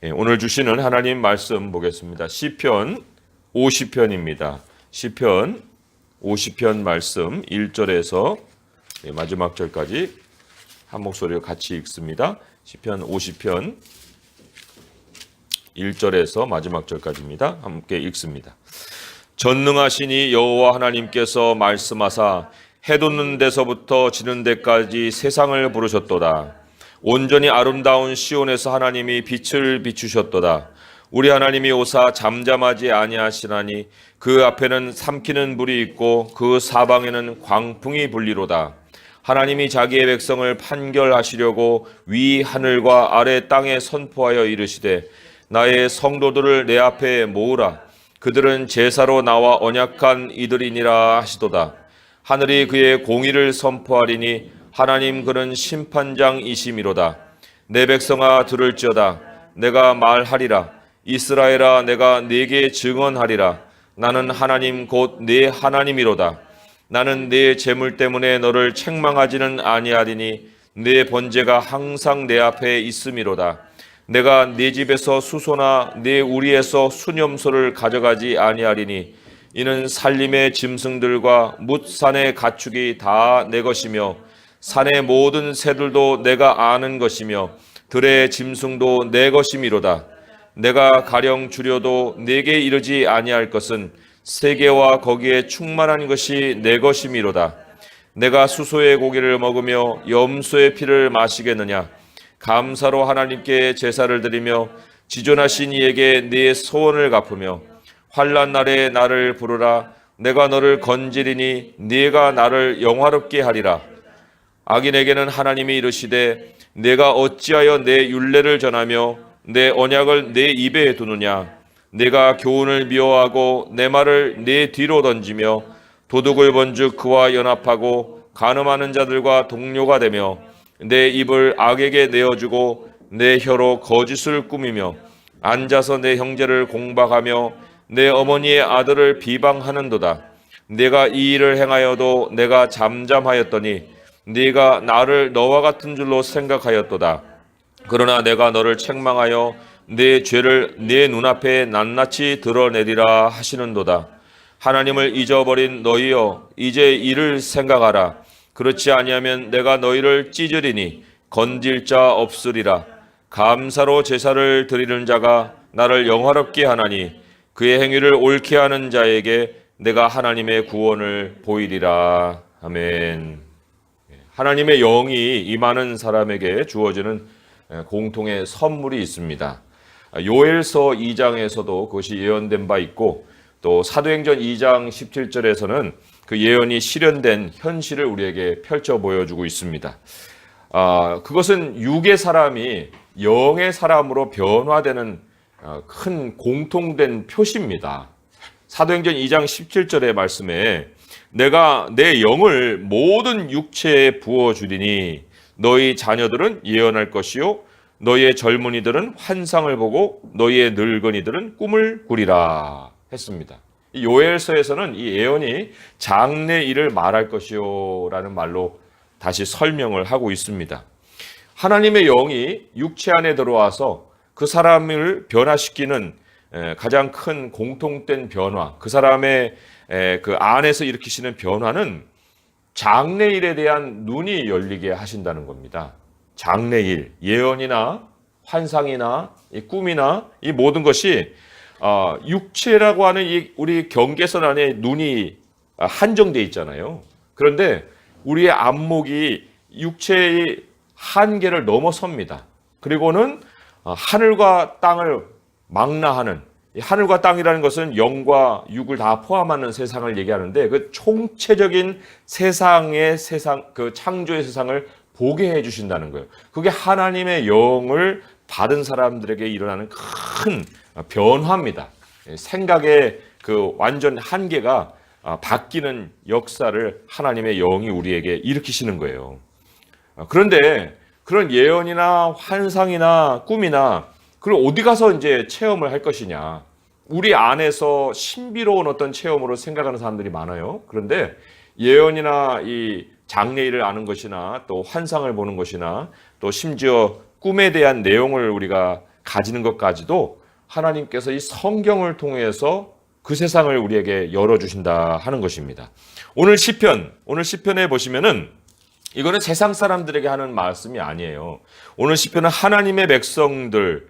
오늘 주시는 하나님 말씀 보겠습니다. 시편 50편입니다. 시편 50편 말씀 1절에서 마지막 절까지 한 목소리로 같이 읽습니다. 시편 50편 1절에서 마지막 절까지입니다. 함께 읽습니다. 전능하시니 여호와 하나님께서 말씀하사 해 돋는 데서부터 지는 데까지 세상을 부르셨도다. 온전히 아름다운 시온에서 하나님이 빛을 비추셨도다. 우리 하나님이 오사 잠잠하지 아니하시나니 그 앞에는 삼키는 불이 있고 그 사방에는 광풍이 불리로다. 하나님이 자기의 백성을 판결하시려고 위 하늘과 아래 땅에 선포하여 이르시되 나의 성도들을 내 앞에 모으라. 그들은 제사로 나와 언약한 이들이니라 하시도다. 하늘이 그의 공의를 선포하리니 하나님 그는 심판장이심이로다. 내 백성아 들을지어다. 내가 말하리라. 이스라엘아 내가 네게 증언하리라. 나는 하나님 곧 네 하나님이로다. 나는 네 재물 때문에 너를 책망하지는 아니하리니 네 번제가 항상 내 앞에 있음이로다. 내가 네 집에서 수소나 네 우리에서 수념소를 가져가지 아니하리니 이는 살림의 짐승들과 뭇산의 가축이 다 내 것이며 산의 모든 새들도 내가 아는 것이며 들의 짐승도 내 것이미로다. 내가 가령 줄여도 내게 이르지 아니할 것은 세계와 거기에 충만한 것이 내 것이미로다. 내가 수소의 고기를 먹으며 염소의 피를 마시겠느냐. 감사로 하나님께 제사를 드리며 지존하신 이에게 네 소원을 갚으며 환난 날에 나를 부르라. 내가 너를 건지리니 네가 나를 영화롭게 하리라. 악인에게는 하나님이 이르시되 내가 어찌하여 내 율례를 전하며 내 언약을 내 입에 두느냐. 내가 교훈을 미워하고 내 말을 내 뒤로 던지며 도둑을 본즉 그와 연합하고 간음하는 자들과 동료가 되며 내 입을 악에게 내어주고 내 혀로 거짓을 꾸미며 앉아서 내 형제를 공박하며 내 어머니의 아들을 비방하는도다. 내가 이 일을 행하여도 내가 잠잠하였더니 네가 나를 너와 같은 줄로 생각하였도다. 그러나 내가 너를 책망하여 네 죄를 네 눈앞에 낱낱이 드러내리라 하시는도다. 하나님을 잊어버린 너희여 이제 이를 생각하라. 그렇지 아니하면 내가 너희를 찢으리니 건질 자 없으리라. 감사로 제사를 드리는 자가 나를 영화롭게 하나니 그의 행위를 옳게 하는 자에게 내가 하나님의 구원을 보이리라. 아멘. 하나님의 영이 임하는 사람에게 주어지는 공통의 선물이 있습니다. 요엘서 2장에서도 그것이 예언된 바 있고 또 사도행전 2장 17절에서는 그 예언이 실현된 현실을 우리에게 펼쳐 보여주고 있습니다. 그것은 육의 사람이 영의 사람으로 변화되는 큰 공통된 표시입니다. 사도행전 2장 17절의 말씀에 내가 내 영을 모든 육체에 부어주리니 너희 자녀들은 예언할 것이요 너희의 젊은이들은 환상을 보고 너희의 늙은이들은 꿈을 꾸리라 했습니다. 이 요엘서에서는 이 예언이 장래일을 말할 것이요 라는 말로 다시 설명을 하고 있습니다. 하나님의 영이 육체 안에 들어와서 그 사람을 변화시키는 가장 큰 공통된 변화, 그 사람의 그 안에서 일으키시는 변화는 장래일에 대한 눈이 열리게 하신다는 겁니다. 장래일, 예언이나 환상이나 이 꿈이나 이 모든 것이 육체라고 하는 이 우리 경계선 안에 눈이 한정돼 있잖아요. 그런데 우리의 안목이 육체의 한계를 넘어섭니다. 그리고는 하늘과 땅을 망라하는, 하늘과 땅이라는 것은 영과 육을 다 포함하는 세상을 얘기하는데 그 총체적인 세상의 그 창조의 세상을 보게 해주신다는 거예요. 그게 하나님의 영을 받은 사람들에게 일어나는 큰 변화입니다. 생각의 그 완전 한계가 바뀌는 역사를 하나님의 영이 우리에게 일으키시는 거예요. 그런데 그런 예언이나 환상이나 꿈이나 그걸 어디 가서 이제 체험을 할 것이냐. 우리 안에서 신비로운 어떤 체험으로 생각하는 사람들이 많아요. 그런데 예언이나 이 장래일을 아는 것이나 또 환상을 보는 것이나 또 심지어 꿈에 대한 내용을 우리가 가지는 것까지도 하나님께서 이 성경을 통해서 그 세상을 우리에게 열어주신다 하는 것입니다. 오늘 시편에 보시면은 이거는 세상 사람들에게 하는 말씀이 아니에요. 오늘 시편은 하나님의 백성을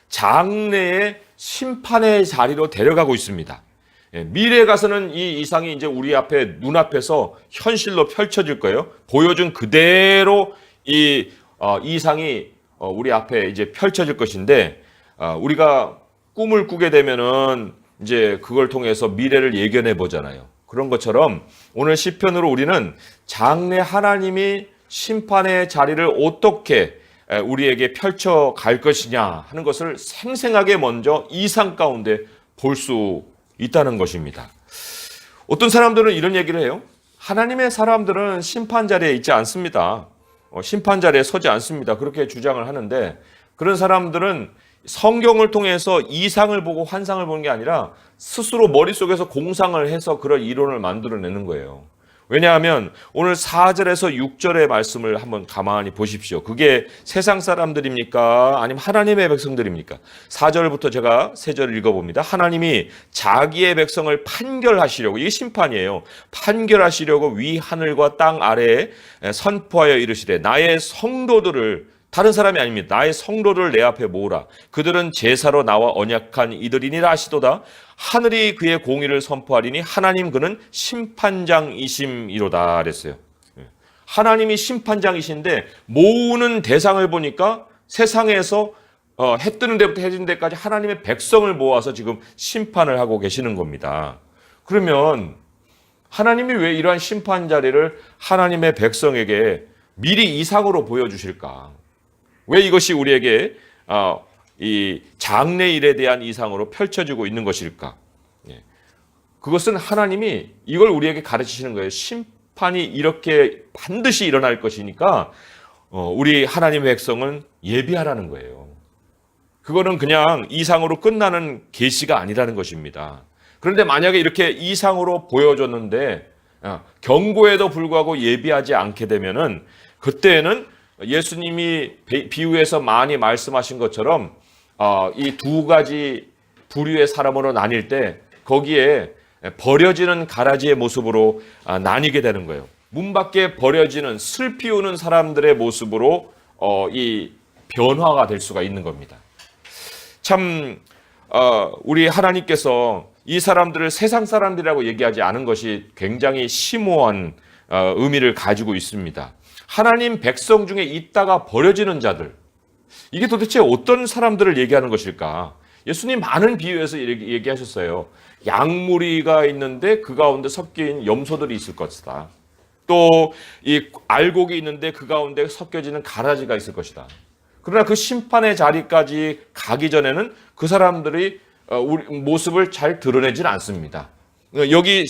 장래의 심판의 자리로 데려가고 있습니다. 미래에 가서는 이 이상이 이제 우리 앞에 눈앞에서 현실로 펼쳐질 거예요. 보여준 그대로 이 이상이 우리 앞에 이제 펼쳐질 것인데 우리가 꿈을 꾸게 되면은 이제 그걸 통해서 미래를 예견해 보잖아요. 그런 것처럼 오늘 시편으로 우리는 장래 하나님이 심판의 자리를 어떻게 우리에게 펼쳐 갈 것이냐 하는 것을 생생하게 먼저 이상 가운데 볼 수 있다는 것입니다. 어떤 사람들은 이런 얘기를 해요. 하나님의 사람들은 심판 자리에 있지 않습니다. 심판 자리에 서지 않습니다. 그렇게 주장을 하는데 그런 사람들은 성경을 통해서 이상을 보고 환상을 보는 게 아니라 스스로 머릿속에서 공상을 해서 그런 이론을 만들어내는 거예요. 왜냐하면 오늘 4절에서 6절의 말씀을 한번 가만히 보십시오. 그게 세상 사람들입니까? 아니면 하나님의 백성들입니까? 4절부터 제가 3절을 읽어봅니다. 하나님이 자기의 백성을 판결하시려고, 이게 심판이에요. 판결하시려고 위 하늘과 땅 아래에 선포하여 이르시되 나의 성도들을, 다른 사람이 아닙니다. 나의 성도를 내 앞에 모으라. 그들은 제사로 나와 언약한 이들이니라 하시도다. 하늘이 그의 공의를 선포하리니 하나님 그는 심판장이심이로다 그랬어요. 하나님이 심판장이신데 모으는 대상을 보니까 세상에서 해 뜨는 데부터 해 지는 데까지 하나님의 백성을 모아서 지금 심판을 하고 계시는 겁니다. 그러면 하나님이 왜 이러한 심판 자리를 하나님의 백성에게 미리 이상으로 보여주실까? 왜 이것이 우리에게 이 장래일에 대한 이상으로 펼쳐지고 있는 것일까? 그것은 하나님이 이걸 우리에게 가르치시는 거예요. 심판이 이렇게 반드시 일어날 것이니까 우리 하나님의 백성은 예비하라는 거예요. 그거는 그냥 이상으로 끝나는 계시가 아니라는 것입니다. 그런데 만약에 이렇게 이상으로 보여줬는데 경고에도 불구하고 예비하지 않게 되면은 그때는 예수님이 비유에서 많이 말씀하신 것처럼 이 두 가지 부류의 사람으로 나뉠 때 거기에 버려지는 가라지의 모습으로 나뉘게 되는 거예요. 문 밖에 버려지는 슬피 우는 사람들의 모습으로 이 변화가 될 수가 있는 겁니다. 참 우리 하나님께서 이 사람들을 세상 사람들이라고 얘기하지 않은 것이 굉장히 심오한 의미를 가지고 있습니다. 하나님 백성 중에 있다가 버려지는 자들, 이게 도대체 어떤 사람들을 얘기하는 것일까? 예수님 많은 비유에서 얘기하셨어요. 양무리가 있는데 그 가운데 섞인 염소들이 있을 것이다. 또 이 알곡이 있는데 그 가운데 섞여지는 가라지가 있을 것이다. 그러나 그 심판의 자리까지 가기 전에는 그 사람들이 우리 모습을 잘 드러내지는 않습니다. 여기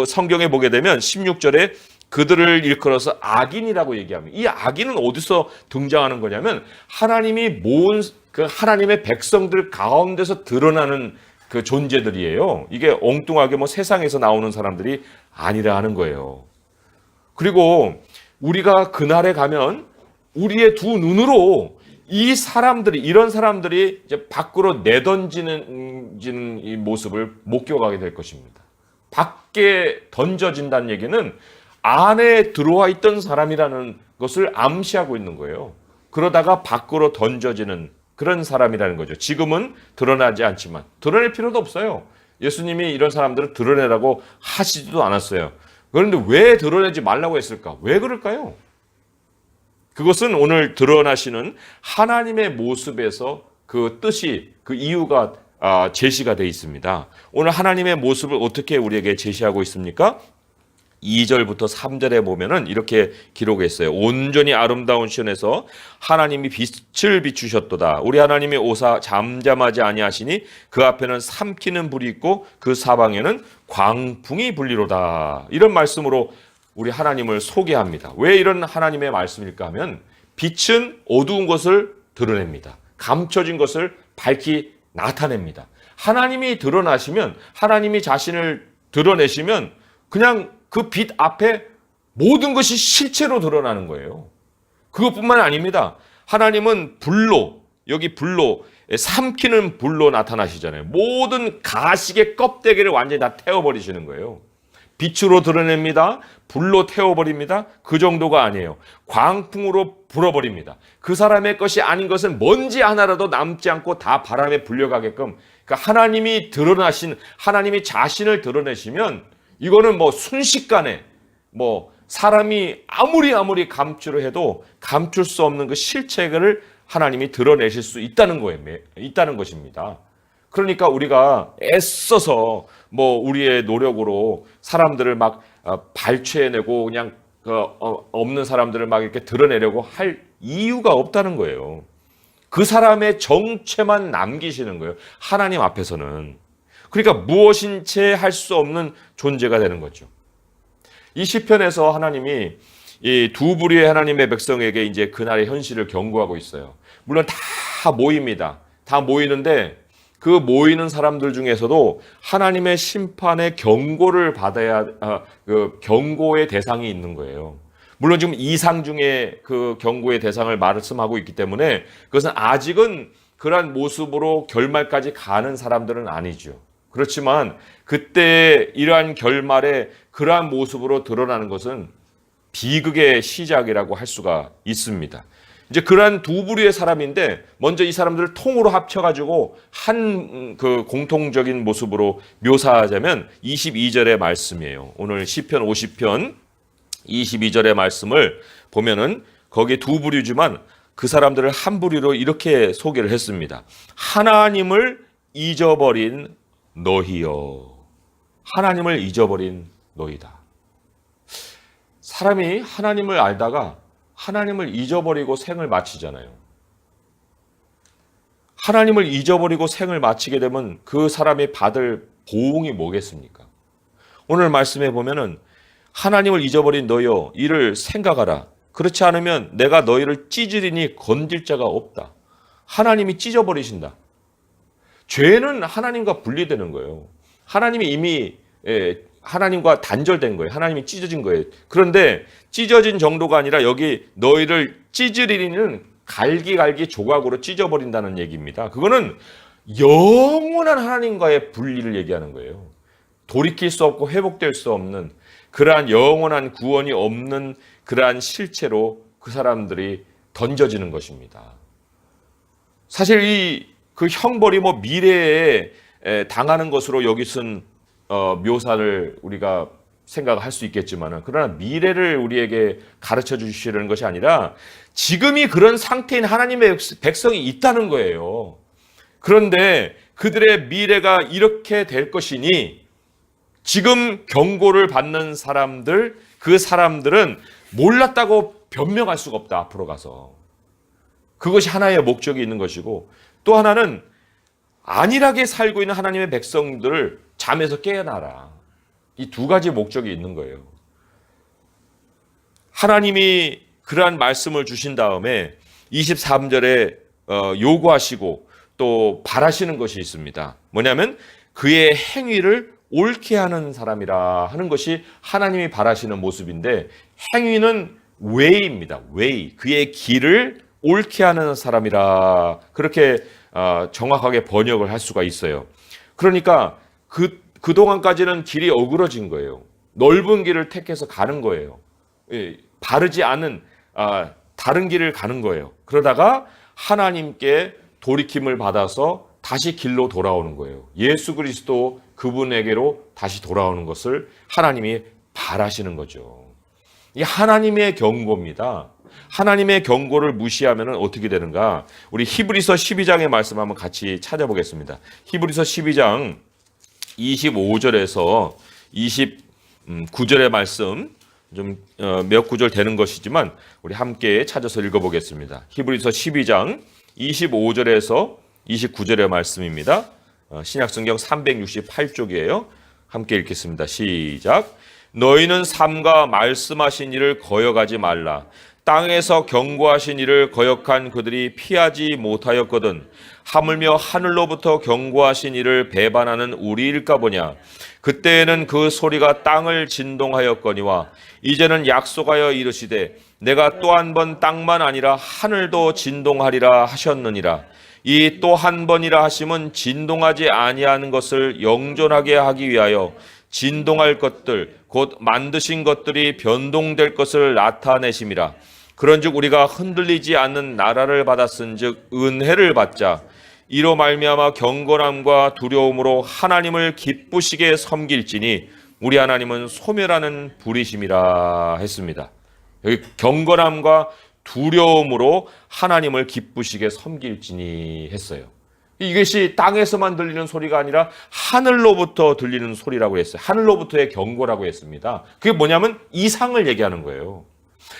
성경에 보게 되면 16절에 그들을 일컬어서 악인이라고 얘기합니다. 이 악인은 어디서 등장하는 거냐면 하나님이 모은 그 하나님의 백성들 가운데서 드러나는 그 존재들이에요. 이게 엉뚱하게 뭐 세상에서 나오는 사람들이 아니라 하는 거예요. 그리고 우리가 그날에 가면 우리의 두 눈으로 이 사람들이, 이런 사람들이 이제 밖으로 내던지는 이 모습을 목격하게 될 것입니다. 밖에 던져진다는 얘기는 안에 들어와 있던 사람이라는 것을 암시하고 있는 거예요. 그러다가 밖으로 던져지는 그런 사람이라는 거죠. 지금은 드러나지 않지만 드러낼 필요도 없어요. 예수님이 이런 사람들을 드러내라고 하시지도 않았어요. 그런데 왜 드러내지 말라고 했을까? 왜 그럴까요? 그것은 오늘 드러나시는 하나님의 모습에서 그 뜻이, 그 이유가 제시가 되어 있습니다. 오늘 하나님의 모습을 어떻게 우리에게 제시하고 있습니까? 2절부터 3절에 보면은 이렇게 기록했어요. 온전히 아름다운 시온에서 하나님이 빛을 비추셨도다. 우리 하나님이 오사 잠잠하지 아니하시니 그 앞에는 삼키는 불이 있고 그 사방에는 광풍이 불리로다. 이런 말씀으로 우리 하나님을 소개합니다. 왜 이런 하나님의 말씀일까 하면 빛은 어두운 것을 드러냅니다. 감춰진 것을 밝히 나타냅니다. 하나님이 드러나시면, 하나님이 자신을 드러내시면 그냥 그 빛 앞에 모든 것이 실체로 드러나는 거예요. 그것뿐만 아닙니다. 하나님은 불로 여기 불로 삼키는 불로 나타나시잖아요. 모든 가식의 껍데기를 완전히 다 태워버리시는 거예요. 빛으로 드러냅니다. 불로 태워버립니다. 그 정도가 아니에요. 광풍으로 불어버립니다. 그 사람의 것이 아닌 것은 먼지 하나라도 남지 않고 다 바람에 불려가게끔, 그러니까 하나님이 드러나신, 하나님이 자신을 드러내시면 이거는 뭐 순식간에 뭐 사람이 아무리 감추려 해도 감출 수 없는 그 실체를 하나님이 드러내실 수 있다는 거예요. 있다는 것입니다. 그러니까 우리가 애써서 뭐 우리의 노력으로 사람들을 막 발췌해내고 그냥 없는 사람들을 막 이렇게 드러내려고 할 이유가 없다는 거예요. 그 사람의 정체만 남기시는 거예요. 하나님 앞에서는. 그러니까 무엇인 채 할 수 없는 존재가 되는 거죠. 이 시편에서 하나님이 이 두 부류의 하나님의 백성에게 이제 그날의 현실을 경고하고 있어요. 물론 다 모입니다. 다 모이는데 그 모이는 사람들 중에서도 하나님의 심판의 경고를 받아야 그 경고의 대상이 있는 거예요. 물론 지금 이상 중에 그 경고의 대상을 말씀하고 있기 때문에 그것은 아직은 그러한 모습으로 결말까지 가는 사람들은 아니죠. 그렇지만 그때 이러한 결말에 그러한 모습으로 드러나는 것은 비극의 시작이라고 할 수가 있습니다. 이제 그러한 두 부류의 사람인데 먼저 이 사람들을 통으로 합쳐가지고 한 그 공통적인 모습으로 묘사하자면 22절의 말씀이에요. 오늘 시편 50편 22절의 말씀을 보면은 거기에 두 부류지만 그 사람들을 한 부류로 이렇게 소개를 했습니다. 하나님을 잊어버린 너희여. 하나님을 잊어버린 너희다. 사람이 하나님을 알다가 하나님을 잊어버리고 생을 마치잖아요. 하나님을 잊어버리고 생을 마치게 되면 그 사람이 받을 보응이 뭐겠습니까? 오늘 말씀에 보면은 하나님을 잊어버린 너희여 이를 생각하라. 그렇지 않으면 내가 너희를 찢으리니 건질 자가 없다. 하나님이 찢어버리신다. 죄는 하나님과 분리되는 거예요. 하나님이 이미 하나님과 단절된 거예요. 하나님이 찢어진 거예요. 그런데 찢어진 정도가 아니라 여기 너희를 찢으리는 갈기 조각으로 찢어버린다는 얘기입니다. 그거는 영원한 하나님과의 분리를 얘기하는 거예요. 돌이킬 수 없고 회복될 수 없는 그러한 영원한 구원이 없는 그러한 실체로 그 사람들이 던져지는 것입니다. 사실 그 형벌이 뭐 미래에 당하는 것으로 여기선 묘사를 우리가 생각할 수 있겠지만 그러나 미래를 우리에게 가르쳐 주시려는 것이 아니라 지금이 그런 상태인 하나님의 백성이 있다는 거예요. 그런데 그들의 미래가 이렇게 될 것이니 지금 경고를 받는 사람들, 그 사람들은 몰랐다고 변명할 수가 없다. 앞으로 가서. 그것이 하나의 목적이 있는 것이고 또 하나는 안일하게 살고 있는 하나님의 백성들을 잠에서 깨어나라. 이 두 가지 목적이 있는 거예요. 하나님이 그러한 말씀을 주신 다음에 23절에 요구하시고 또 바라시는 것이 있습니다. 뭐냐면 그의 행위를 옳게 하는 사람이라 하는 것이 하나님이 바라시는 모습인데 행위는 웨이입니다. 웨이. 그의 길을 옳게 하는 사람이라 그렇게 정확하게 번역을 할 수가 있어요. 그러니까 그동안까지는 길이 어그러진 거예요. 넓은 길을 택해서 가는 거예요. 바르지 않은 다른 길을 가는 거예요. 그러다가 하나님께 돌이킴을 받아서 다시 길로 돌아오는 거예요. 예수 그리스도 그분에게로 다시 돌아오는 것을 하나님이 바라시는 거죠. 이 하나님의 경고입니다. 하나님의 경고를 무시하면 어떻게 되는가? 우리 히브리서 12장의 말씀 한번 같이 찾아보겠습니다. 히브리서 12장 25절에서 29절의 말씀 좀 몇 구절 되는 것이지만 우리 함께 찾아서 읽어보겠습니다. 히브리서 12장 25절에서 29절의 말씀입니다. 신약성경 368쪽이에요. 함께 읽겠습니다. 시작. 너희는 삼가 말씀하신 일을 거역하지 말라. 땅에서 경고하신 일을 거역한 그들이 피하지 못하였거든. 하물며 하늘로부터 경고하신 일을 배반하는 우리일까 보냐. 그때에는 그 소리가 땅을 진동하였거니와 이제는 약속하여 이르시되 내가 또 한 번 땅만 아니라 하늘도 진동하리라 하셨느니라. 이 또 한 번이라 하심은 진동하지 아니하는 것을 영존하게 하기 위하여 진동할 것들 곧 만드신 것들이 변동될 것을 나타내심이라. 그런즉 우리가 흔들리지 않는 나라를 받았은즉 은혜를 받자. 이로 말미암아 경건함과 두려움으로 하나님을 기쁘시게 섬길지니 우리 하나님은 소멸하는 불이심이라 했습니다. 여기 경건함과 두려움으로 하나님을 기쁘시게 섬길지니 했어요. 이것이 땅에서만 들리는 소리가 아니라 하늘로부터 들리는 소리라고 했어요. 하늘로부터의 경고라고 했습니다. 그게 뭐냐면 이상을 얘기하는 거예요.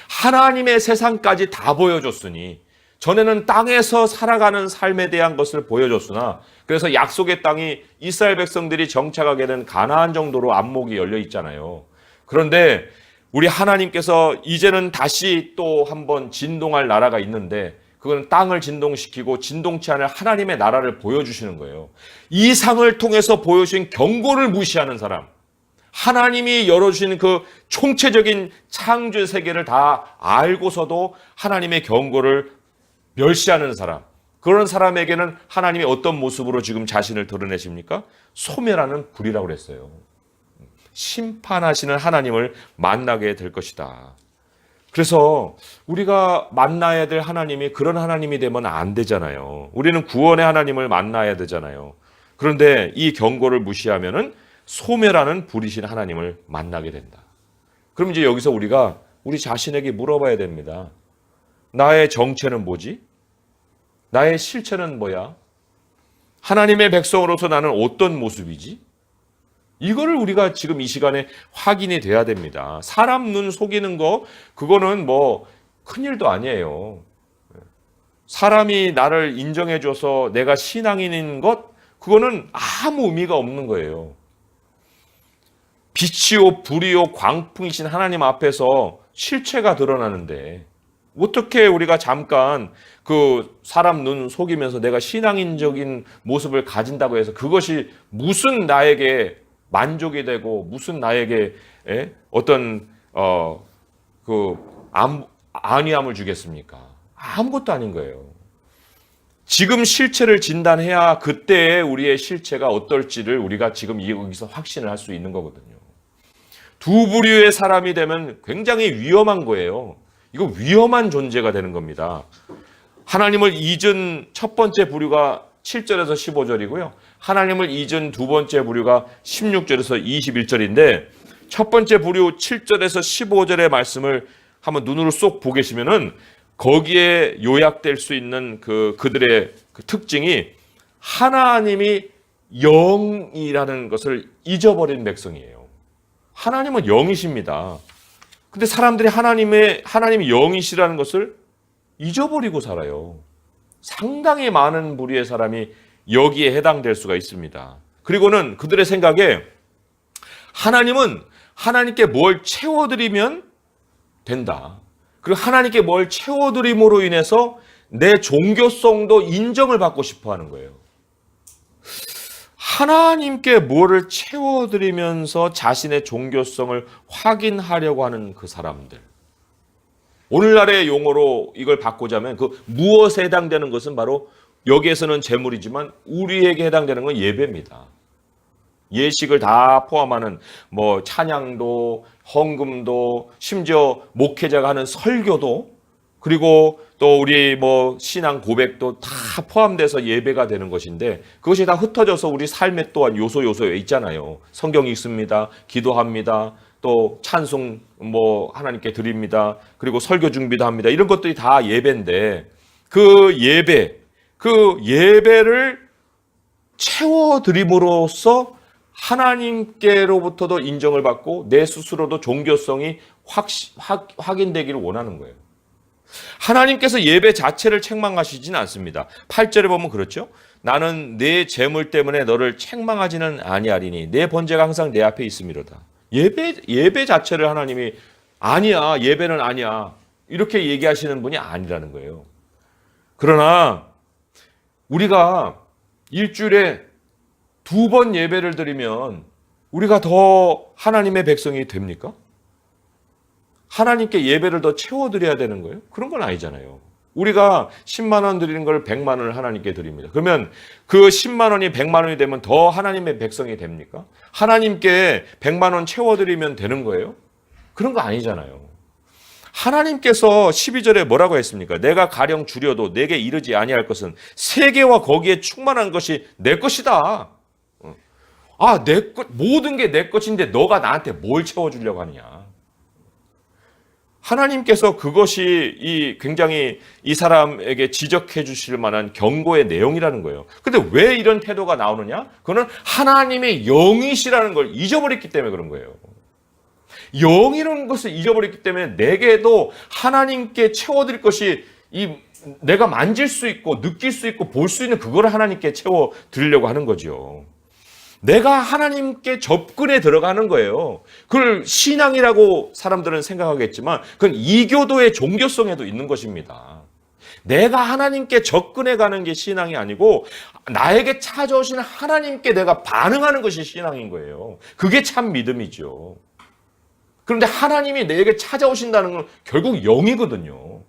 하나님의 세상까지 다 보여줬으니, 전에는 땅에서 살아가는 삶에 대한 것을 보여줬으나, 그래서 약속의 땅이 이스라엘 백성들이 정착하게 된 가나안 정도로 안목이 열려 있잖아요. 그런데 우리 하나님께서 이제는 다시 또 한번 진동할 나라가 있는데, 그건 땅을 진동시키고 진동치 않을 하나님의 나라를 보여주시는 거예요. 이 상을 통해서 보여주신 경고를 무시하는 사람, 하나님이 열어주신 그 총체적인 창조 세계를 다 알고서도 하나님의 경고를 멸시하는 사람, 그런 사람에게는 하나님이 어떤 모습으로 지금 자신을 드러내십니까? 소멸하는 불이라고 그랬어요. 심판하시는 하나님을 만나게 될 것이다. 그래서 우리가 만나야 될 하나님이 그런 하나님이 되면 안 되잖아요. 우리는 구원의 하나님을 만나야 되잖아요. 그런데 이 경고를 무시하면은 소멸하는 불이신 하나님을 만나게 된다. 그럼 이제 여기서 우리가 우리 자신에게 물어봐야 됩니다. 나의 정체는 뭐지? 나의 실체는 뭐야? 하나님의 백성으로서 나는 어떤 모습이지? 이거를 우리가 지금 이 시간에 확인이 돼야 됩니다. 사람 눈 속이는 거, 그거는 뭐 큰일도 아니에요. 사람이 나를 인정해줘서 내가 신앙인인 것, 그거는 아무 의미가 없는 거예요. 빛이요 불이요 광풍이신 하나님 앞에서 실체가 드러나는데, 어떻게 우리가 잠깐 그 사람 눈 속이면서 내가 신앙인적인 모습을 가진다고 해서 그것이 무슨 나에게 만족이 되고 무슨 나에게 어떤 안위함을 주겠습니까? 아무것도 아닌 거예요. 지금 실체를 진단해야 그때의 우리의 실체가 어떨지를 우리가 지금 여기서 확신을 할 수 있는 거거든요. 두 부류의 사람이 되면 굉장히 위험한 거예요. 이거 위험한 존재가 되는 겁니다. 하나님을 잊은 첫 번째 부류가 7절에서 15절이고요. 하나님을 잊은 두 번째 부류가 16절에서 21절인데, 첫 번째 부류 7절에서 15절의 말씀을 한번 눈으로 쏙 보시면은 거기에 요약될 수 있는 그들의 그 특징이 하나님이 영이라는 것을 잊어버린 백성이에요. 하나님은 영이십니다. 근데 사람들이 하나님이 영이시라는 것을 잊어버리고 살아요. 상당히 많은 부류의 사람이 여기에 해당될 수가 있습니다. 그리고는 그들의 생각에 하나님은 하나님께 뭘 채워드리면 된다. 그리고 하나님께 뭘 채워드림으로 인해서 내 종교성도 인정을 받고 싶어 하는 거예요. 하나님께 뭐를 채워드리면서 자신의 종교성을 확인하려고 하는 그 사람들. 오늘날의 용어로 이걸 바꾸자면 그 무엇에 해당되는 것은 바로 여기에서는 재물이지만 우리에게 해당되는 건 예배입니다. 예식을 다 포함하는 뭐 찬양도, 헌금도, 심지어 목회자가 하는 설교도, 그리고 또 우리 뭐 신앙 고백도 다 포함돼서 예배가 되는 것인데, 그것이 다 흩어져서 우리 삶에 또한 요소에 있잖아요. 성경 읽습니다. 기도합니다. 또 찬송 뭐 하나님께 드립니다. 그리고 설교 준비도 합니다. 이런 것들이 다 예배인데, 그 예배를 채워드림으로써 하나님께로부터도 인정을 받고 내 스스로도 종교성이 확인되기를 원하는 거예요. 하나님께서 예배 자체를 책망하시지는 않습니다. 8절에 보면 그렇죠. 나는 내 재물 때문에 너를 책망하지는 아니하리니 내 번제가 항상 내 앞에 있음이로다. 예배 자체를 하나님이 아니야, 예배는 아니야, 이렇게 얘기하시는 분이 아니라는 거예요. 그러나 우리가 일주일에 2번 예배를 드리면 우리가 더 하나님의 백성이 됩니까? 하나님께 예배를 더 채워드려야 되는 거예요? 그런 건 아니잖아요. 우리가 10만 원 드리는 걸 100만 원을 하나님께 드립니다. 그러면 그 10만 원이 100만 원이 되면 더 하나님의 백성이 됩니까? 하나님께 100만 원 채워드리면 되는 거예요? 그런 거 아니잖아요. 하나님께서 12절에 뭐라고 했습니까? 내가 가령 주려도 내게 이르지 아니할 것은 세계와 거기에 충만한 것이 내 것이다. 내 것, 모든 게 내 것인데 너가 나한테 뭘 채워주려고 하느냐. 하나님께서 그것이 굉장히 이 사람에게 지적해 주실 만한 경고의 내용이라는 거예요. 근데 왜 이런 태도가 나오느냐? 그거는 하나님의 영이시라는 걸 잊어버렸기 때문에 그런 거예요. 영이라는 것을 잊어버렸기 때문에 내게도 하나님께 채워드릴 것이 내가 만질 수 있고 느낄 수 있고 볼 수 있는 그거를 하나님께 채워드리려고 하는 거죠. 내가 하나님께 접근에 들어가는 거예요. 그걸 신앙이라고 사람들은 생각하겠지만 그건 이교도의 종교성에도 있는 것입니다. 내가 하나님께 접근해 가는 게 신앙이 아니고 나에게 찾아오시는 하나님께 내가 반응하는 것이 신앙인 거예요. 그게 참 믿음이죠. 그런데 하나님이 내게 찾아오신다는 건 결국 영이거든요.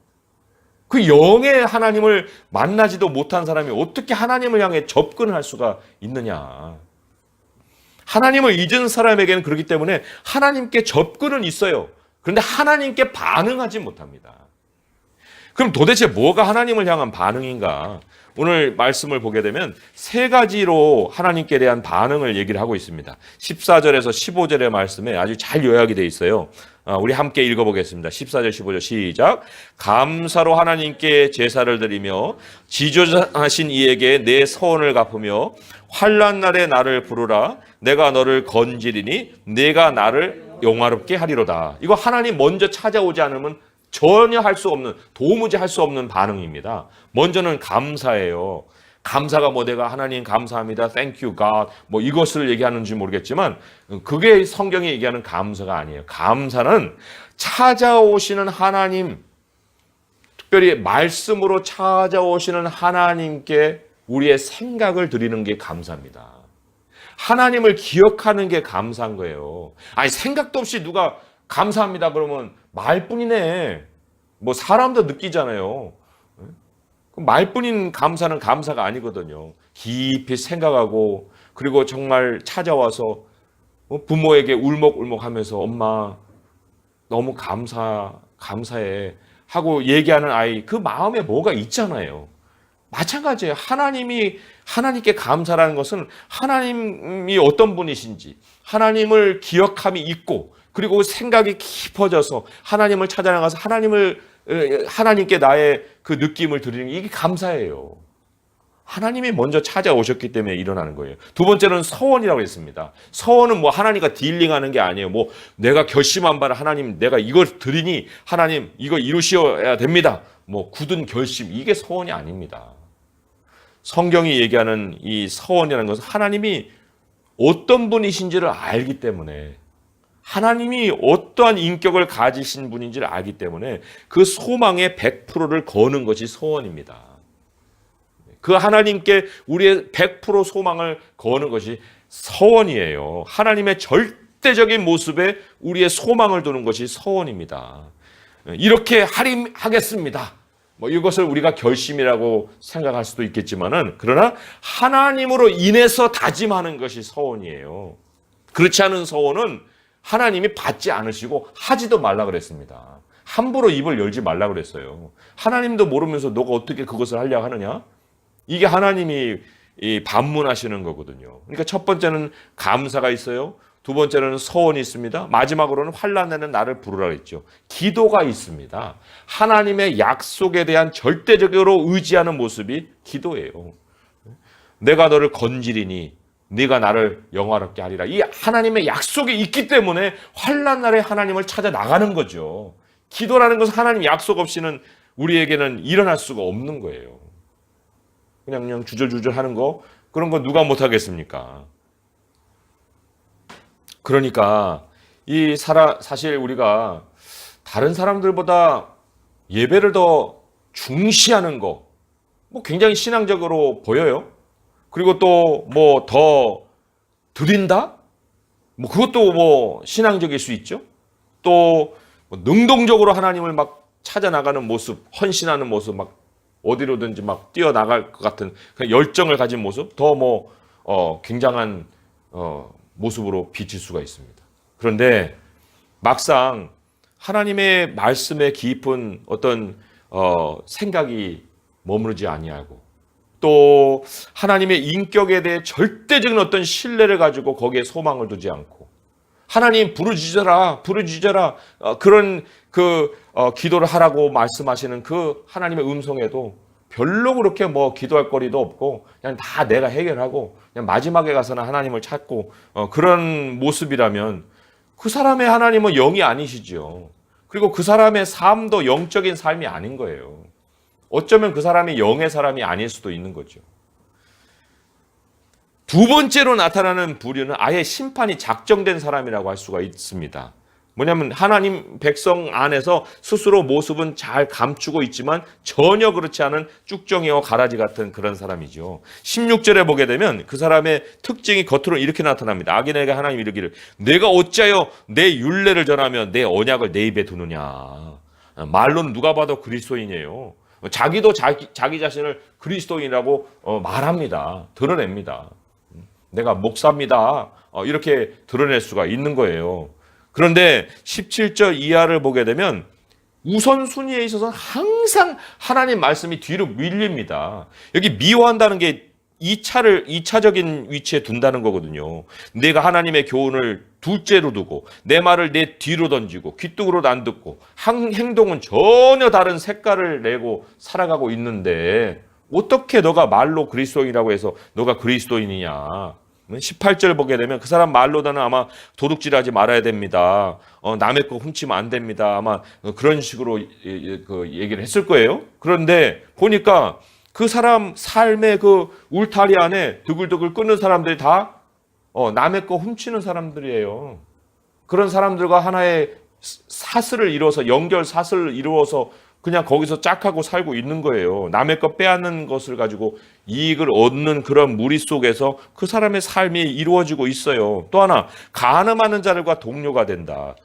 그 영의 하나님을 만나지도 못한 사람이 어떻게 하나님을 향해 접근할 수가 있느냐. 하나님을 잊은 사람에게는 그렇기 때문에 하나님께 접근은 있어요. 그런데 하나님께 반응하지 못합니다. 그럼 도대체 뭐가 하나님을 향한 반응인가? 오늘 말씀을 보게 되면 세 가지로 하나님께 대한 반응을 얘기를 하고 있습니다. 14절에서 15절의 말씀에 아주 잘 요약이 되어 있어요. 우리 함께 읽어보겠습니다. 14절 15절 시작. 감사로 하나님께 제사를 드리며 지존하신 이에게 내 서원을 갚으며 환난 날에 나를 부르라. 내가 너를 건지리니 내가 나를 영화롭게 하리로다. 이거 하나님 먼저 찾아오지 않으면 전혀 할 수 없는, 도무지 할 수 없는 반응입니다. 먼저는 감사예요. 감사가 내가 하나님 감사합니다. Thank you God. 이것을 얘기하는지 모르겠지만 그게 성경이 얘기하는 감사가 아니에요. 감사는 찾아오시는 하나님, 특별히 말씀으로 찾아오시는 하나님께 우리의 생각을 드리는 게 감사입니다. 하나님을 기억하는 게 감사한 거예요. 생각도 없이 누가 감사합니다 그러면 말뿐이네. 사람도 느끼잖아요. 말뿐인 감사는 감사가 아니거든요. 깊이 생각하고 그리고 정말 찾아와서 부모에게 울먹울먹하면서 엄마 너무 감사해 하고 얘기하는 아이, 그 마음에 뭐가 있잖아요. 마찬가지예요. 하나님께 감사라는 것은 하나님이 어떤 분이신지 하나님을 기억함이 있고 그리고 생각이 깊어져서 하나님을 찾아나가서 하나님께 나의 그 느낌을 드리는 게 이게 감사예요. 하나님이 먼저 찾아오셨기 때문에 일어나는 거예요. 두 번째는 서원이라고 했습니다. 서원은 하나님과 딜링하는 게 아니에요. 내가 결심한 바를 하나님 내가 이걸 드리니 하나님 이거 이루셔야 됩니다. 굳은 결심, 이게 서원이 아닙니다. 성경이 얘기하는 이 서원이라는 것은 하나님이 어떤 분이신지를 알기 때문에 하나님이 어떠한 인격을 가지신 분인지를 알기 때문에 그 소망의 100%를 거는 것이 서원입니다. 그 하나님께 우리의 100% 소망을 거는 것이 서원이에요. 하나님의 절대적인 모습에 우리의 소망을 두는 것이 서원입니다. 이렇게 하겠습니다. 이것을 우리가 결심이라고 생각할 수도 있겠지만은 그러나 하나님으로 인해서 다짐하는 것이 서원이에요. 그렇지 않은 서원은 하나님이 받지 않으시고 하지도 말라 그랬습니다. 함부로 입을 열지 말라 그랬어요. 하나님도 모르면서 너가 어떻게 그것을 하려고 하느냐? 이게 하나님이 반문하시는 거거든요. 그러니까 첫 번째는 감사가 있어요. 두 번째는 서원이 있습니다. 마지막으로는 환난에는 나를 부르라 했죠. 기도가 있습니다. 하나님의 약속에 대한 절대적으로 의지하는 모습이 기도예요. 내가 너를 건지리니 네가 나를 영화롭게 하리라. 이 하나님의 약속이 있기 때문에 환난 날에 하나님을 찾아 나가는 거죠. 기도라는 것은 하나님 약속 없이는 우리에게는 일어날 수가 없는 거예요. 그냥 주절주절 하는 거, 그런 거 누가 못하겠습니까? 그러니까 사실 우리가 다른 사람들보다 예배를 더 중시하는 거 굉장히 신앙적으로 보여요. 그리고 또 더 드린다? 그것도 신앙적일 수 있죠. 또 능동적으로 하나님을 막 찾아 나가는 모습, 헌신하는 모습, 막 어디로든지 막 뛰어나갈 것 같은 그 열정을 가진 모습, 더 굉장한 모습으로 비칠 수가 있습니다. 그런데 막상 하나님의 말씀에 깊은 어떤 생각이 머무르지 아니하고, 또 하나님의 인격에 대해 절대적인 어떤 신뢰를 가지고 거기에 소망을 두지 않고, 하나님 부르짖어라 그런 기도를 하라고 말씀하시는 그 하나님의 음성에도 별로 그렇게 기도할 거리도 없고, 그냥 다 내가 해결하고 그냥 마지막에 가서는 하나님을 찾고 그런 모습이라면 그 사람의 하나님은 영이 아니시죠. 그리고 그 사람의 삶도 영적인 삶이 아닌 거예요. 어쩌면 그 사람이 영의 사람이 아닐 수도 있는 거죠. 두 번째로 나타나는 부류는 아예 심판이 작정된 사람이라고 할 수가 있습니다. 뭐냐면 하나님 백성 안에서 스스로 모습은 잘 감추고 있지만 전혀 그렇지 않은 쭉정이와 가라지 같은 그런 사람이죠. 16절에 보게 되면 그 사람의 특징이 겉으로 이렇게 나타납니다. 악인에게 하나님 이르기를 내가 어찌하여 내 율례를 전하며 내 언약을 내 입에 두느냐. 말로는 누가 봐도 그리스도인이에요. 자기도 자기 자신을 그리스도인이라고 말합니다. 드러냅니다. 내가 목사입니다. 이렇게 드러낼 수가 있는 거예요. 그런데 17절 이하를 보게 되면 우선순위에 있어서는 항상 하나님 말씀이 뒤로 밀립니다. 여기 미워한다는 게 2차적인 위치에 둔다는 거거든요. 내가 하나님의 교훈을 둘째로 두고 내 말을 내 뒤로 던지고 귀뚝으로도 안 듣고 행동은 전혀 다른 색깔을 내고 살아가고 있는데 어떻게 너가 말로 그리스도인이라고 해서 너가 그리스도인이냐. 18절 보게 되면 그 사람 말로다는 아마 도둑질하지 말아야 됩니다. 남의 거 훔치면 안 됩니다. 아마 그런 식으로 얘기를 했을 거예요. 그런데 보니까 그 사람 삶의 그 울타리 안에 드글드글 끓는 사람들이 다 남의 거 훔치는 사람들이에요. 그런 사람들과 하나의 사슬을 이루어서 연결 사슬을 이루어서 그냥 거기서 짝하고 살고 있는 거예요. 남의 것 빼앗는 것을 가지고 이익을 얻는 그런 무리 속에서 그 사람의 삶이 이루어지고 있어요. 또 하나, 간음하는 자들과 동료가 된다.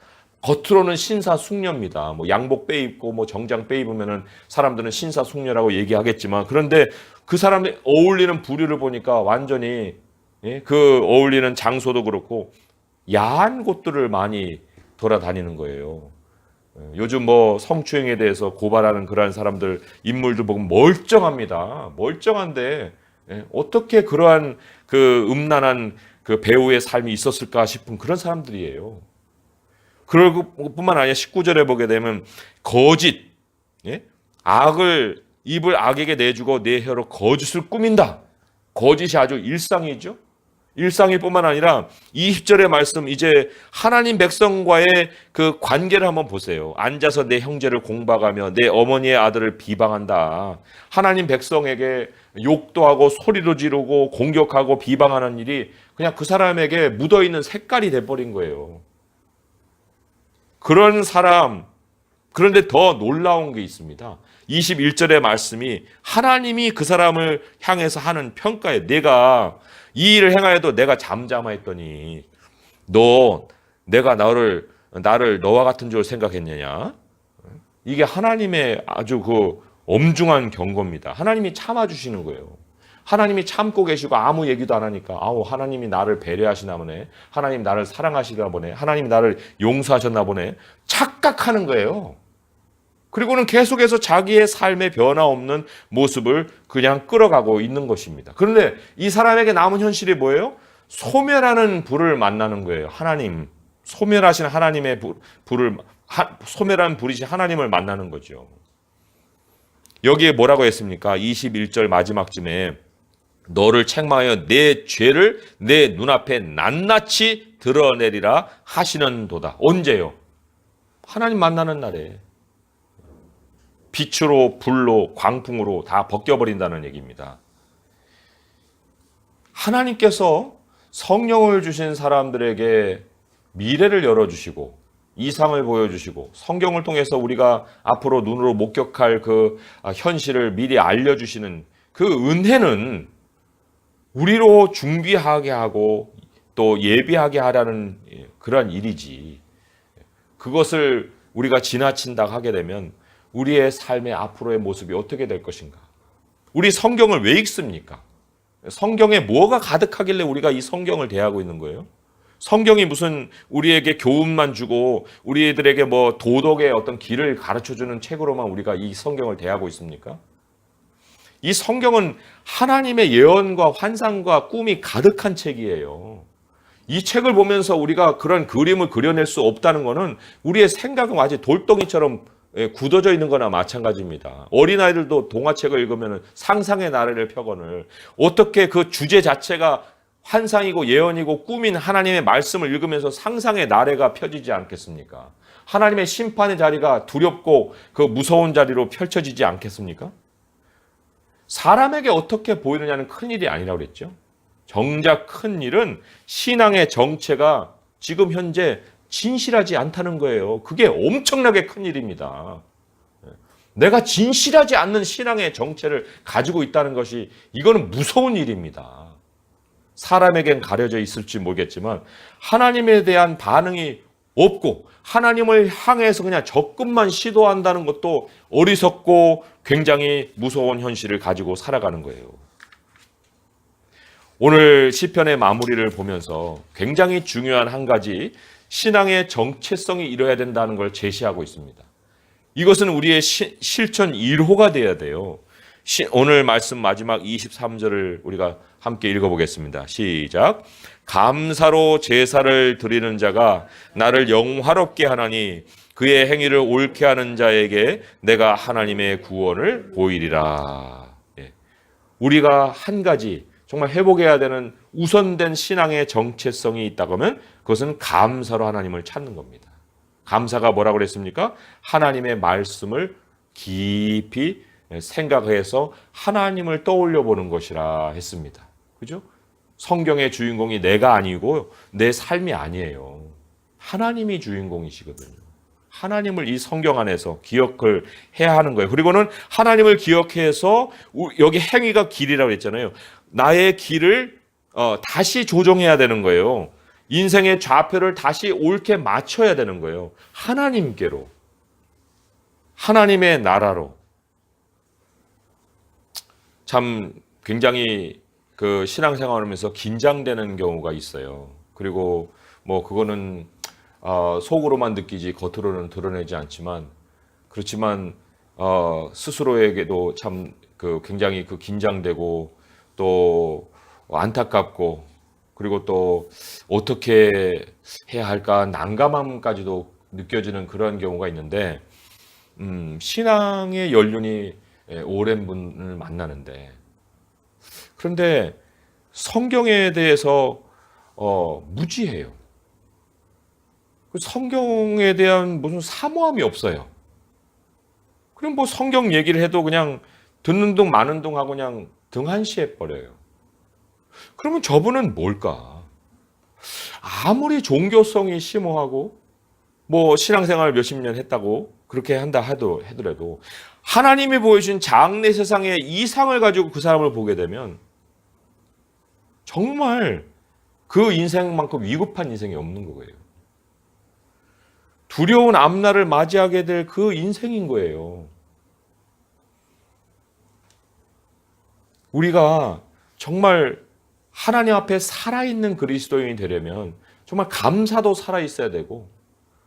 겉으로는 신사숙녀입니다. 양복 빼입고 정장 빼입으면은 사람들은 신사숙녀라고 얘기하겠지만, 그런데 그 사람의 어울리는 부류를 보니까 완전히 그 어울리는 장소도 그렇고 야한 곳들을 많이 돌아다니는 거예요. 요즘 성추행에 대해서 고발하는 그러한 사람들 인물들 보면 멀쩡합니다. 멀쩡한데 어떻게 그러한 그 음란한 그 배우의 삶이 있었을까 싶은 그런 사람들이에요. 그럴 뿐만 아니라 19절에 보게 되면 거짓, 입을 악에게 내주고 내 혀로 거짓을 꾸민다. 거짓이 아주 일상이죠. 일상일 뿐만 아니라 20절의 말씀, 이제 하나님 백성과의 그 관계를 한번 보세요. 앉아서 내 형제를 공박하며 내 어머니의 아들을 비방한다. 하나님 백성에게 욕도 하고 소리도 지르고 공격하고 비방하는 일이 그냥 그 사람에게 묻어있는 색깔이 돼버린 거예요. 그런 사람, 그런데 더 놀라운 게 있습니다. 21절의 말씀이 하나님이 그 사람을 향해서 하는 평가에, 내가 이 일을 행하여도 내가 잠잠하였더니 내가 나를 너와 같은 줄 생각했느냐? 이게 하나님의 아주 그 엄중한 경고입니다. 하나님이 참아주시는 거예요. 하나님이 참고 계시고 아무 얘기도 안 하니까 하나님이 나를 배려하시나 보네. 하나님 나를 사랑하시나 보네. 하나님이 나를 용서하셨나 보네. 착각하는 거예요. 그리고는 계속해서 자기의 삶의 변화 없는 모습을 그냥 끌어가고 있는 것입니다. 그런데 이 사람에게 남은 현실이 뭐예요? 소멸하는 불을 만나는 거예요. 하나님, 소멸하신 하나님의 소멸한 불이신 하나님을 만나는 거죠. 여기에 뭐라고 했습니까? 21절 마지막쯤에 너를 책망하여 내 죄를 내 눈앞에 낱낱이 드러내리라 하시는도다. 언제요? 하나님 만나는 날에. 빛으로 불로 광풍으로 다 벗겨버린다는 얘기입니다. 하나님께서 성령을 주신 사람들에게 미래를 열어주시고 이상을 보여주시고 성경을 통해서 우리가 앞으로 눈으로 목격할 그 현실을 미리 알려주시는 그 은혜는 우리로 준비하게 하고 또 예비하게 하라는 그런 일이지, 그것을 우리가 지나친다 하게 되면 우리의 삶의 앞으로의 모습이 어떻게 될 것인가? 우리 성경을 왜 읽습니까? 성경에 뭐가 가득하길래 우리가 이 성경을 대하고 있는 거예요? 성경이 무슨 우리에게 교훈만 주고 우리들에게 뭐 도덕의 어떤 길을 가르쳐주는 책으로만 우리가 이 성경을 대하고 있습니까? 이 성경은 하나님의 예언과 환상과 꿈이 가득한 책이에요. 이 책을 보면서 우리가 그런 그림을 그려낼 수 없다는 것은 우리의 생각은 아직 돌덩이처럼 굳어져 있는 거나 마찬가지입니다. 어린아이들도 동화책을 읽으면 상상의 나래를 펴거늘 어떻게 그 주제 자체가 환상이고 예언이고 꿈인 하나님의 말씀을 읽으면서 상상의 나래가 펴지지 않겠습니까? 하나님의 심판의 자리가 두렵고 그 무서운 자리로 펼쳐지지 않겠습니까? 사람에게 어떻게 보이느냐는 큰일이 아니라고 그랬죠. 정작 큰일은 신앙의 정체가 지금 현재 진실하지 않다는 거예요. 그게 엄청나게 큰일입니다. 내가 진실하지 않는 신앙의 정체를 가지고 있다는 것이 이거는 무서운 일입니다. 사람에겐 가려져 있을지 모르겠지만 하나님에 대한 반응이 없고 하나님을 향해서 그냥 접근만 시도한다는 것도 어리석고 굉장히 무서운 현실을 가지고 살아가는 거예요. 오늘 시편의 마무리를 보면서 굉장히 중요한 한 가지 신앙의 정체성이 이뤄야 된다는 걸 제시하고 있습니다. 이것은 우리의 실천 1호가 돼야 돼요. 오늘 말씀 마지막 23절을 우리가 함께 읽어보겠습니다. 시작. 감사로 제사를 드리는 자가 나를 영화롭게 하나니 그의 행위를 옳게 하는 자에게 내가 하나님의 구원을 보이리라. 우리가 한 가지 정말 회복해야 되는 우선된 신앙의 정체성이 있다고 하면 그것은 감사로 하나님을 찾는 겁니다. 감사가 뭐라고 그랬습니까? 하나님의 말씀을 깊이 생각해서 하나님을 떠올려 보는 것이라 했습니다. 그죠? 성경의 주인공이 내가 아니고 내 삶이 아니에요. 하나님이 주인공이시거든요. 하나님을 이 성경 안에서 기억을 해야 하는 거예요. 그리고는 하나님을 기억해서 여기 행위가 길이라고 했잖아요. 나의 길을 다시 조정해야 되는 거예요. 인생의 좌표를 다시 옳게 맞춰야 되는 거예요. 하나님께로. 하나님의 나라로. 참 굉장히 그 신앙생활을 하면서 긴장되는 경우가 있어요. 그리고 뭐 그거는 속으로만 느끼지 겉으로는 드러내지 않지만 그렇지만 스스로에게도 참 그 굉장히 그 긴장되고 또 안타깝고 그리고 또 어떻게 해야 할까 난감함까지도 느껴지는 그런 경우가 있는데 신앙의 연륜이 오랜 분을 만나는데 그런데 성경에 대해서 무지해요. 성경에 대한 무슨 사모함이 없어요. 그럼 뭐 성경 얘기를 해도 그냥 듣는 둥 마는 둥 하고 그냥 등한시해 버려요. 그러면 저분은 뭘까? 아무리 종교성이 심오하고 뭐 신앙생활 몇십 년 했다고 그렇게 한다 하더라도 하나님이 보여주신 장래 세상의 이상을 가지고 그 사람을 보게 되면 정말 그 인생만큼 위급한 인생이 없는 거예요. 두려운 앞날을 맞이하게 될 그 인생인 거예요. 우리가 정말 하나님 앞에 살아있는 그리스도인이 되려면 정말 감사도 살아있어야 되고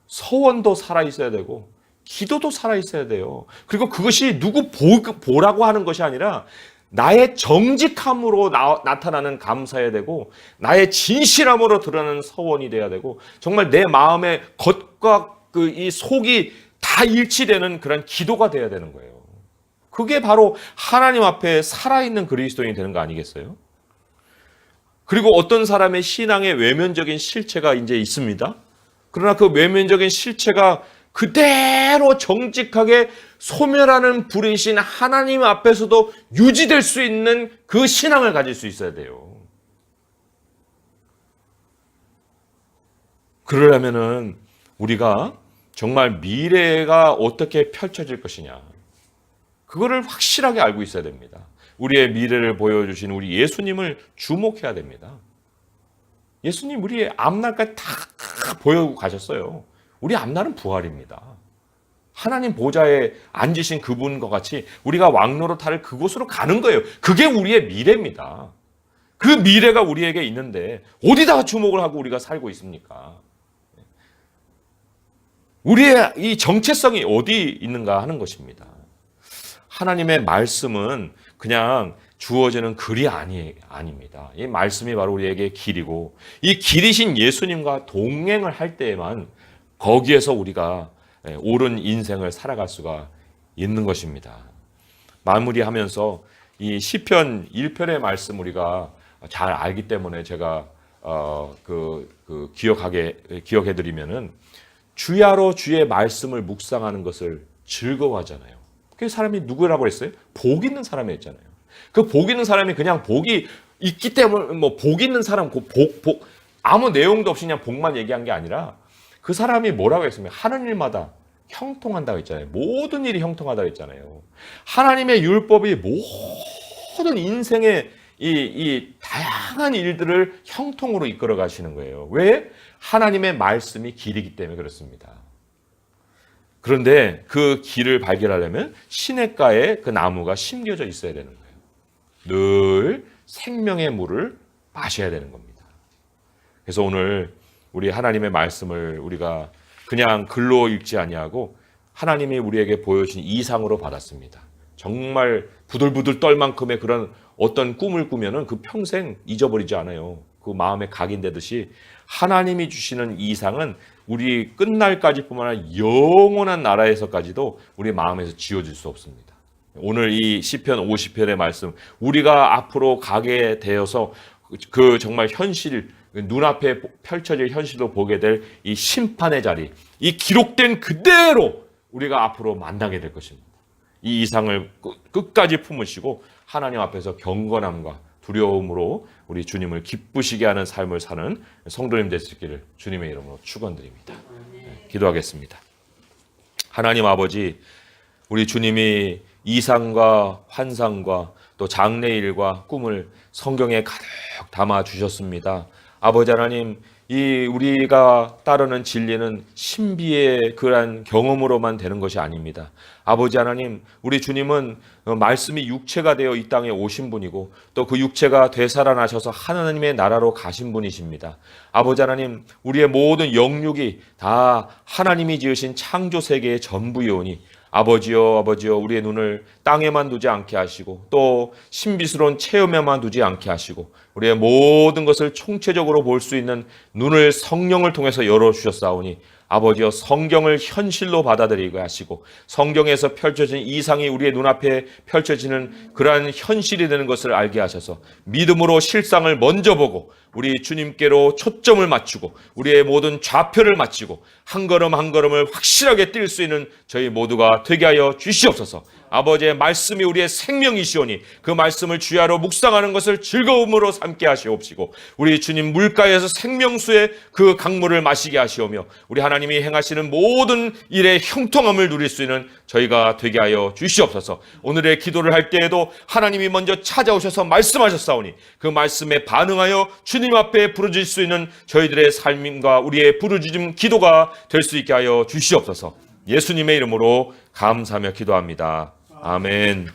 서원도 살아있어야 되고 기도도 살아있어야 돼요. 그리고 그것이 누구 보라고 하는 것이 아니라 나의 정직함으로 나타나는 감사해야 되고 나의 진실함으로 드러나는 서원이 돼야 되고 정말 내 마음의 겉과 이 속이 다 일치되는 그런 기도가 돼야 되는 거예요. 그게 바로 하나님 앞에 살아있는 그리스도인이 되는 거 아니겠어요? 그리고 어떤 사람의 신앙의 외면적인 실체가 이제 있습니다. 그러나 그 외면적인 실체가 그대로 정직하게 소멸하는 불이신 하나님 앞에서도 유지될 수 있는 그 신앙을 가질 수 있어야 돼요. 그러려면은 우리가 정말 미래가 어떻게 펼쳐질 것이냐. 그거를 확실하게 알고 있어야 됩니다. 우리의 미래를 보여주신 우리 예수님을 주목해야 됩니다. 예수님 우리의 앞날까지 다 보여가셨어요. 우리 앞날은 부활입니다. 하나님 보좌에 앉으신 그분과 같이 우리가 왕노릇할 그곳으로 가는 거예요. 그게 우리의 미래입니다. 그 미래가 우리에게 있는데 어디다가 주목을 하고 우리가 살고 있습니까? 우리의 이 정체성이 어디 있는가 하는 것입니다. 하나님의 말씀은 그냥 주어지는 글이 아닙니다. 이 말씀이 바로 우리에게 길이고, 이 길이신 예수님과 동행을 할 때에만 거기에서 우리가 옳은 인생을 살아갈 수가 있는 것입니다. 마무리하면서 이 시편 1편의 말씀 우리가 잘 알기 때문에 제가 기억해 드리면은, 주야로 주의 말씀을 묵상하는 것을 즐거워하잖아요. 그 사람이 누구라고 했어요? 복 있는 사람이었잖아요. 그 복 있는 사람이 그냥 복이 있기 때문에 복 있는 사람, 복 아무 내용도 없이 그냥 복만 얘기한 게 아니라, 그 사람이 뭐라고 했으면 하는 일마다 형통한다고 했잖아요. 모든 일이 형통하다고 했잖아요. 하나님의 율법이 모든 인생의 이 다양한 일들을 형통으로 이끌어 가시는 거예요. 왜? 하나님의 말씀이 길이기 때문에 그렇습니다. 그런데 그 길을 발견하려면 시냇가에 그 나무가 심겨져 있어야 되는 거예요. 늘 생명의 물을 마셔야 되는 겁니다. 그래서 오늘 우리 하나님의 말씀을 우리가 그냥 글로 읽지 아니하고 하나님이 우리에게 보여주신 이상으로 받았습니다. 정말 부들부들 떨 만큼의 그런 어떤 꿈을 꾸면은 그 평생 잊어버리지 않아요. 그 마음에 각인되듯이 하나님이 주시는 이상은 우리 끝날까지뿐만 아니라 영원한 나라에서까지도 우리 마음에서 지워질 수 없습니다. 오늘 이 시편 50편의 말씀, 우리가 앞으로 가게 되어서 그 정말 현실, 눈앞에 펼쳐질 현실로 보게 될 이 심판의 자리, 이 기록된 그대로 우리가 앞으로 만나게 될 것입니다. 이 이상을 끝까지 품으시고 하나님 앞에서 경건함과 두려움으로 우리 주님을 기쁘시게 하는 삶을 사는 성도님 되시기를 주님의 이름으로 축원드립니다. 기도하겠습니다. 하나님 아버지, 우리 주님이 이상과 환상과 또 장래일과 꿈을 성경에 가득 담아 주셨습니다. 아버지 하나님, 이 우리가 따르는 진리는 신비의 그러한 경험으로만 되는 것이 아닙니다. 아버지 하나님, 우리 주님은 말씀이 육체가 되어 이 땅에 오신 분이고 또 그 육체가 되살아나셔서 하나님의 나라로 가신 분이십니다. 아버지 하나님, 우리의 모든 영육이 다 하나님이 지으신 창조 세계의 전부이오니 아버지여, 아버지여, 우리의 눈을 땅에만 두지 않게 하시고 또 신비스러운 체험에만 두지 않게 하시고 우리의 모든 것을 총체적으로 볼 수 있는 눈을 성령을 통해서 열어주셨사오니 아버지여, 성경을 현실로 받아들이게 하시고 성경에서 펼쳐진 이상이 우리의 눈앞에 펼쳐지는 그러한 현실이 되는 것을 알게 하셔서 믿음으로 실상을 먼저 보고 우리 주님께로 초점을 맞추고 우리의 모든 좌표를 맞추고 한 걸음 한 걸음을 확실하게 뛸 수 있는 저희 모두가 되게 하여 주시옵소서. 아버지의 말씀이 우리의 생명이시오니 그 말씀을 주야로 묵상하는 것을 즐거움으로 삼게 하시옵시고 우리 주님 물가에서 생명수의 그 강물을 마시게 하시오며 우리 하나님이 행하시는 모든 일의 형통함을 누릴 수 있는 저희가 되게 하여 주시옵소서. 오늘의 기도를 할 때에도 하나님이 먼저 찾아오셔서 말씀하셨사오니 그 말씀에 반응하여 주님 앞에 부르짖을 수 있는 저희들의 삶과 우리의 부르짖음 기도가 될 수 있게 하여 주시옵소서. 예수님의 이름으로 감사하며 기도합니다. 아멘.